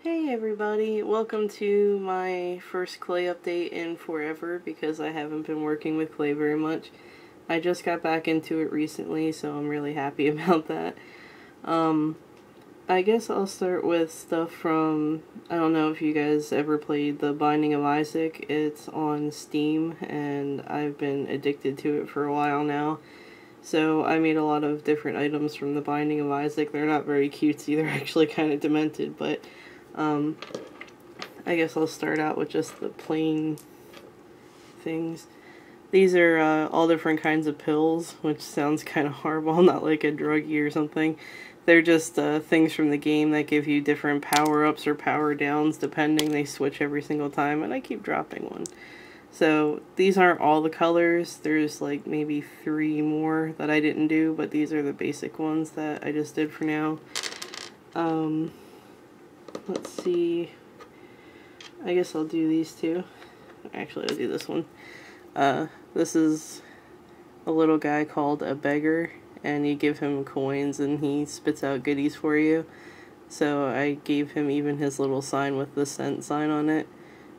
Hey everybody, welcome to my first clay update in forever because I haven't been working with clay very much. I just got back into it recently, so I'm really happy about that. I guess I'll start with stuff from, I don't know if you guys ever played The Binding of Isaac. It's on Steam and I've been addicted to it for a while now. So I made a lot of different items from The Binding of Isaac. They're not very cutesy, they're actually kind of demented, but I guess I'll start out with just the plain things. These are all different kinds of pills, which sounds kind of horrible, not like a druggie or something. They're just things from the game that give you different power-ups or power-downs depending. They switch every single time, and I keep dropping one. So these aren't all the colors. There's like maybe 3 more that I didn't do, but these are the basic ones that I just did for now. Let's see. I guess I'll do these two. Actually, I'll do this one. This is a little guy called a beggar, and you give him coins and he spits out goodies for you. So I gave him even his little sign with the cent sign on it,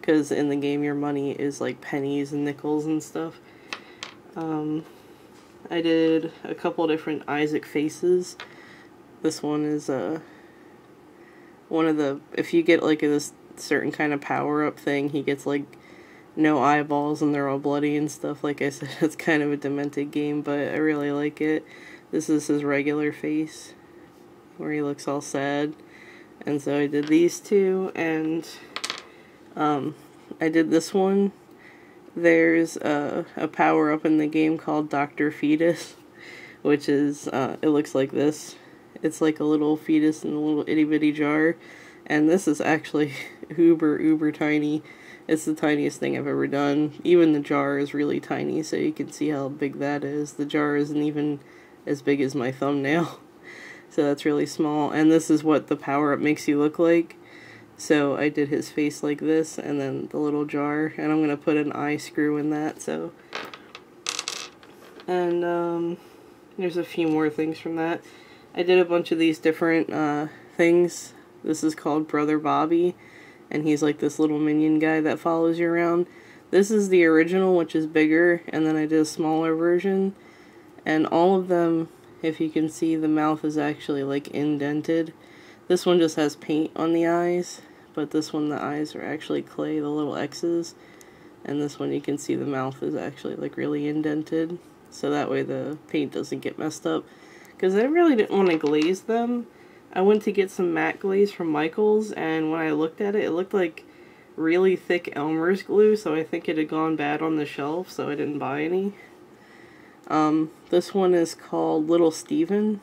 because in the game your money is like pennies and nickels and stuff. I did a couple different Isaac faces. This one is one of the, if you get like this certain kind of power-up thing, he gets like no eyeballs and they're all bloody and stuff. Like I said, it's kind of a demented game, but I really like it. This is his regular face, where he looks all sad. And so I did these two, and I did this one. There's a power-up in the game called Dr. Fetus, which is, it looks like this. It's like a little fetus in a little itty-bitty jar, and this is actually uber tiny. It's the tiniest thing I've ever done. Even the jar is really tiny, so you can see how big that is. The jar isn't even as big as my thumbnail, so that's really small. And this is what the power-up makes you look like. So I did his face like this, and then the little jar, and I'm gonna put an eye screw in that. So, and there's a few more things from that. I did a bunch of these different things. This is called Brother Bobby, and he's like this little minion guy that follows you around. This is the original, which is bigger, and then I did a smaller version. And all of them, if you can see, the mouth is actually like indented. This one just has paint on the eyes, but this one the eyes are actually clay, the little X's. And this one you can see the mouth is actually like really indented, so that way the paint doesn't get messed up. Because I really didn't want to glaze them. I went to get some matte glaze from Michael's, and when I looked at it, it looked like really thick Elmer's glue, so I think it had gone bad on the shelf, so I didn't buy any. This one is called Little Steven,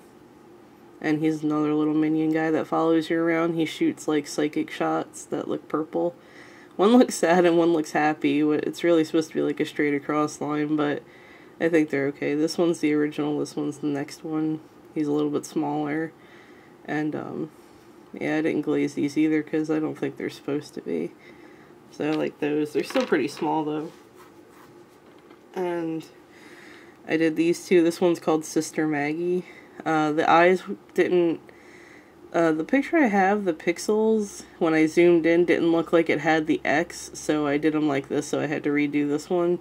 and he's another little minion guy that follows you around. He shoots like psychic shots that look purple. One looks sad and one looks happy. It's really supposed to be like a straight across line, but I think they're okay. This one's the original, this one's the next one. He's a little bit smaller. And, yeah, I didn't glaze these either because I don't think they're supposed to be. So I like those. They're still pretty small, though. And I did these two. This one's called Sister Maggie. The eyes didn't... the picture I have, the pixels, when I zoomed in, didn't look like it had the X, so I did them like this, so I had to redo this one.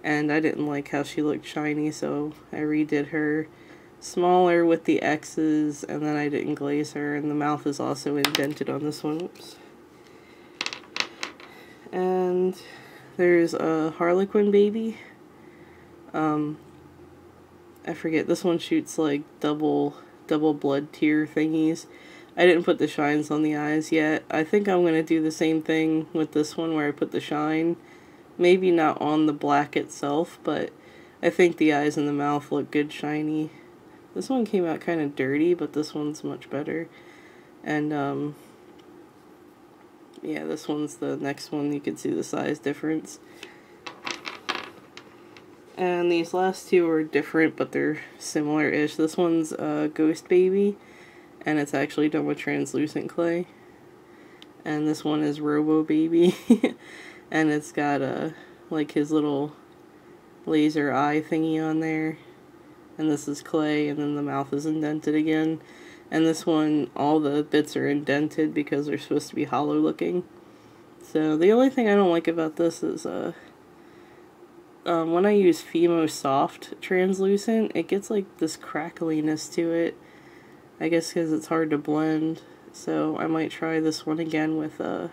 And I didn't like how she looked shiny, so I redid her smaller with the X's, and then I didn't glaze her, and the mouth is also indented on this one. Oops. And there's a Harlequin baby. I forget, this one shoots like double blood tear thingies. I didn't put the shines on the eyes yet. I think I'm gonna do the same thing with this one where I put the shine. Maybe not on the black itself, but I think the eyes and the mouth look good shiny. This one came out kind of dirty, but this one's much better. And, yeah, this one's the next one. You can see the size difference. And these last two are different, but they're similar-ish. This one's a Ghost Baby, and it's actually done with translucent clay. And this one is Robo Baby, and it's got like his little laser eye thingy on there. And this is clay, and then the mouth is indented again. And this one, all the bits are indented because they're supposed to be hollow looking. So the only thing I don't like about this is when I use Fimo Soft Translucent, it gets like this crackliness to it. I guess because it's hard to blend. So I might try this one again with the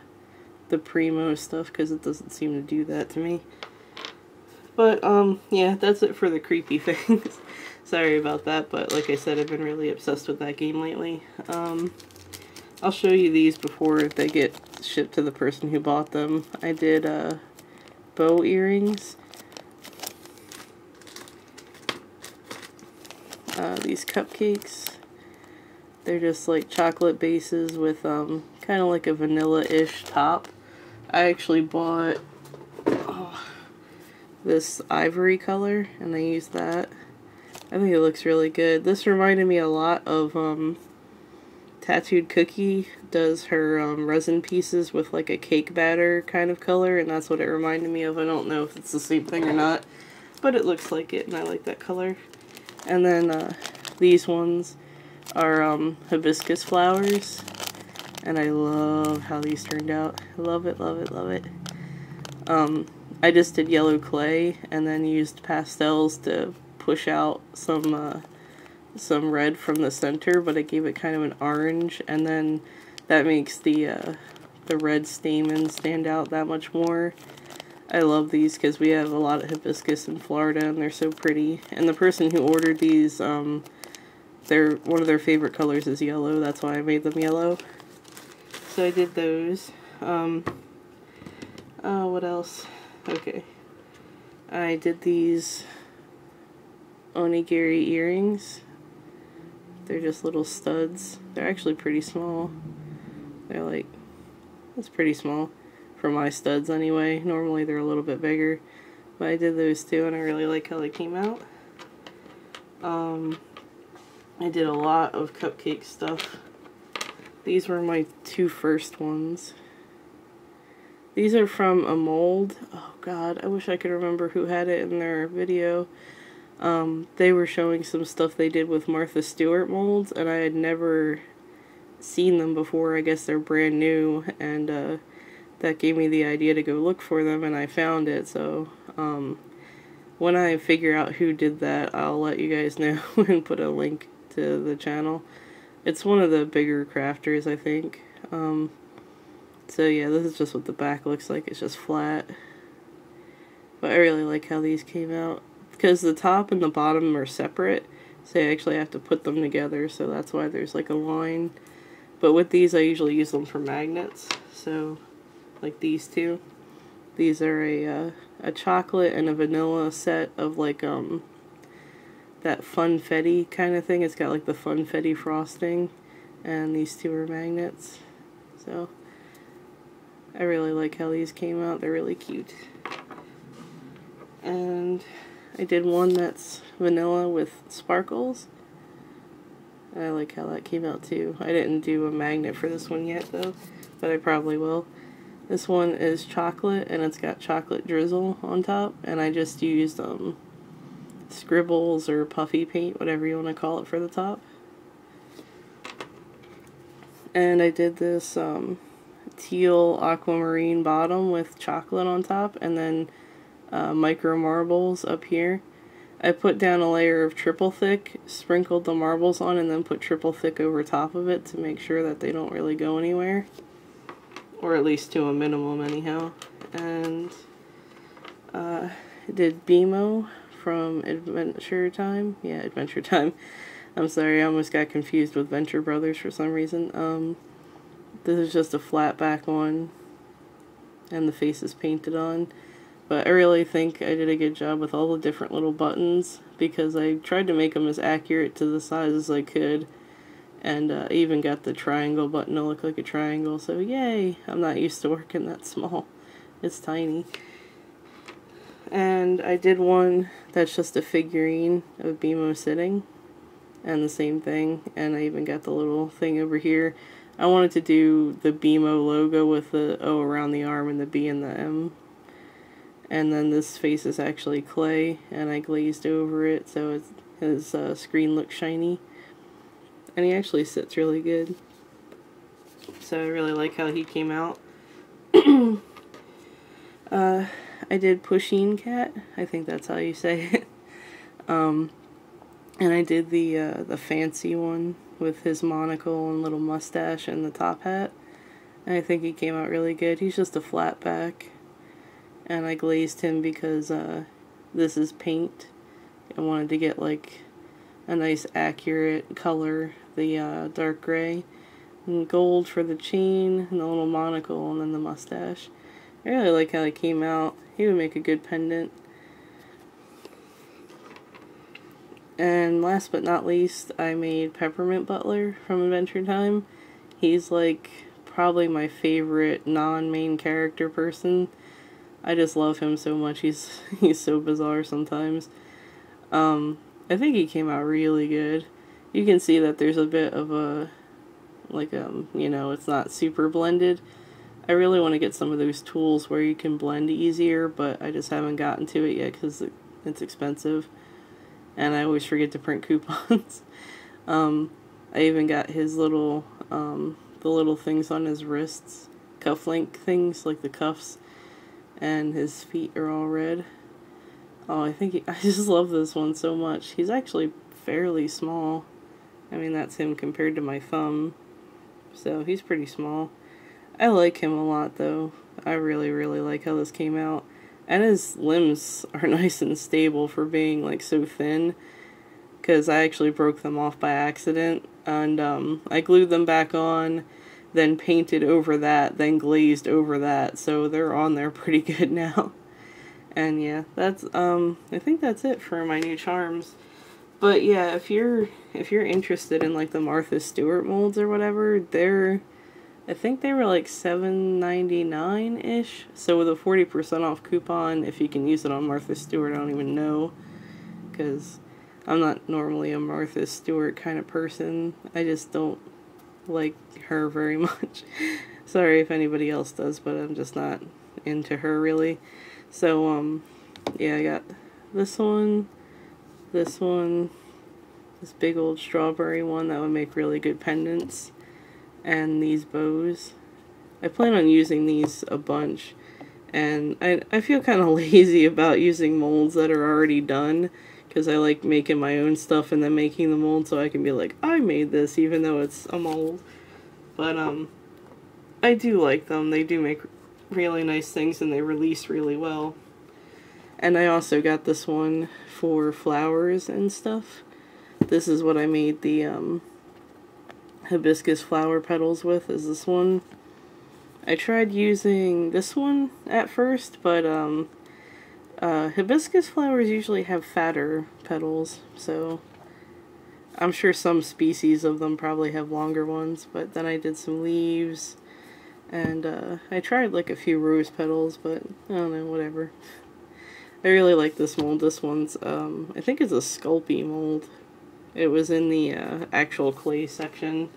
Primo stuff because it doesn't seem to do that to me. But yeah, that's it for the creepy things. Sorry about that, but like I said, I've been really obsessed with that game lately. I'll show you these before they get shipped to the person who bought them. I did bow earrings. These cupcakes. They're just like chocolate bases with kind of like a vanilla-ish top. I actually bought this ivory color and I used that. I think it looks really good. This reminded me a lot of Tattooed Cookie does her resin pieces with like a cake batter kind of color, and that's what it reminded me of. I don't know if it's the same thing or not, but it looks like it and I like that color. And then these ones are hibiscus flowers, and I love how these turned out. I love it, love it, love it. I just did yellow clay and then used pastels to push out some red from the center, but I gave it kind of an orange, and then that makes the red stamen stand out that much more. I love these because we have a lot of hibiscus in Florida and they're so pretty. And the person who ordered these, one of their favorite colors is yellow. That's why I made them yellow. So I did those. What else? Okay. I did these onigiri earrings. They're just little studs. They're actually pretty small. They're like, that's pretty small for my studs anyway. Normally they're a little bit bigger. But I did those too and I really like how they came out. I did a lot of cupcake stuff. These were my two first ones. These are from a mold. Oh god, I wish I could remember who had it in their video. They were showing some stuff they did with Martha Stewart molds, and I had never seen them before. I guess they're brand new, and that gave me the idea to go look for them, and I found it. So when I figure out who did that, I'll let you guys know and put a link to the channel. It's one of the bigger crafters, I think. So yeah, this is just what the back looks like. It's just flat. But I really like how these came out, because the top and the bottom are separate, so I actually have to put them together, so that's why there's like a line. But with these I usually use them for magnets, so like these two. These are a chocolate and a vanilla set of like that funfetti kind of thing. It's got like the funfetti frosting, and these two are magnets. So I really like how these came out. They're really cute. And I did one that's vanilla with sparkles. I like how that came out too. I didn't do a magnet for this one yet though, but I probably will. This one is chocolate and it's got chocolate drizzle on top, and I just used scribbles or puffy paint, whatever you want to call it, for the top. And I did this teal aquamarine bottom with chocolate on top, and then micro marbles up here. I put down a layer of triple thick, sprinkled the marbles on, and then put triple thick over top of it to make sure that they don't really go anywhere. Or at least to a minimum anyhow. And I did BMO from Adventure Time. Yeah, Adventure Time. I'm sorry, I almost got confused with Venture Brothers for some reason. This is just a flat back one, and the face is painted on. But I really think I did a good job with all the different little buttons, because I tried to make them as accurate to the size as I could. And I even got the triangle button to look like a triangle, so yay! I'm not used to working that small. It's tiny. And I did one that's just a figurine of BMO sitting, and the same thing. And I even got the little thing over here. I wanted to do the BMO logo with the O around the arm and the B and the M. And then this face is actually clay, and I glazed over it so his screen looks shiny. and he actually sits really good. So I really like how he came out. I did Pusheen Cat. I think that's how you say it. And I did the fancy one with his monocle and little mustache and the top hat. And I think he came out really good. He's just a flat back. And I glazed him because this is paint. I wanted to get like a nice accurate color, the dark gray. And gold for the chain, and the little monocle, and then the mustache. I really like how it came out. He would make a good pendant. And last but not least, I made Peppermint Butler from Adventure Time. He's like probably my favorite non-main character person. I just love him so much. He's so bizarre sometimes. I think he came out really good. You can see that there's a bit of a, like, you know, it's not super blended. I really want to get some of those tools where you can blend easier, but I just haven't gotten to it yet because it's expensive. And I always forget to print coupons. I even got his little, the little things on his wrists, cufflink things, like the cuffs, and his feet are all red. Oh, I just love this one so much. He's actually fairly small. I mean, that's him compared to my thumb. So, he's pretty small. I like him a lot, though. I really, really like how this came out. And his limbs are nice and stable for being, like, so thin. Because I actually broke them off by accident. And, I glued them back on, then painted over that, then glazed over that. So, they're on there pretty good now. And, yeah, that's, I think that's it for my new charms. But, yeah, if you're interested in, like, the Martha Stewart molds or whatever, I think they were like $7.99-ish. So with a 40% off coupon, if you can use it on Martha Stewart, I don't even know. Because I'm not normally a Martha Stewart kind of person. I just don't like her very much. Sorry if anybody else does, but I'm just not into her really. So, yeah, I got this one, this big old strawberry one that would make really good pendants. And these bows. I plan on using these a bunch, and I feel kind of lazy about using molds that are already done, because I like making my own stuff and then making the mold so I can be like, I made this, even though it's a mold. But I do like them. They do make really nice things and they release really well. And I also got this one for flowers and stuff. This is what I made the hibiscus flower petals with, is this one. I tried using this one at first, but hibiscus flowers usually have fatter petals, so I'm sure some species of them probably have longer ones. But then I did some leaves, and I tried like a few rose petals, but I don't know, whatever. I really like this mold. This one's I think it's a Sculpey mold. It was in the actual clay section.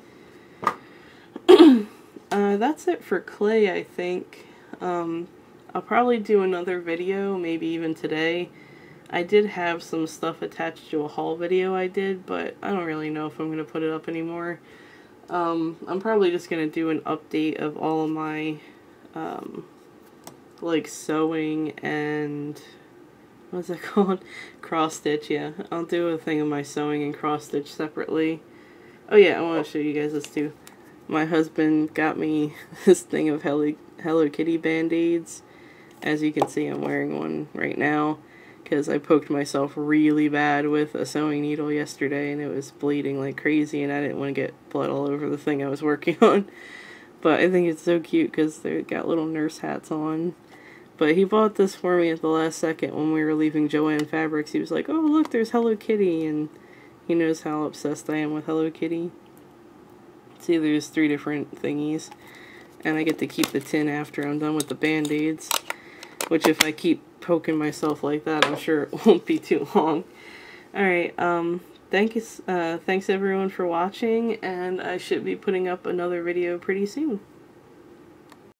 That's it for clay, I think. I'll probably do another video, maybe even today. I did have some stuff attached to a haul video I did, but I don't really know if I'm going to put it up anymore. I'm probably just going to do an update of all of my, like, sewing and... what's that called? Cross stitch, yeah. I'll do a thing of my sewing and cross stitch separately. Oh yeah, I want to show you guys this too. My husband got me this thing of Hello Kitty band-aids. As you can see, I'm wearing one right now because I poked myself really bad with a sewing needle yesterday and it was bleeding like crazy and I didn't want to get blood all over the thing I was working on. But I think it's so cute because they've got little nurse hats on. But he bought this for me at the last second when we were leaving Joann Fabrics. He was like, oh look, there's Hello Kitty, and he knows how obsessed I am with Hello Kitty. See, there's 3 different thingies, and I get to keep the tin after I'm done with the band-aids, which if I keep poking myself like that, I'm sure it won't be too long. Alright, thanks everyone for watching, and I should be putting up another video pretty soon.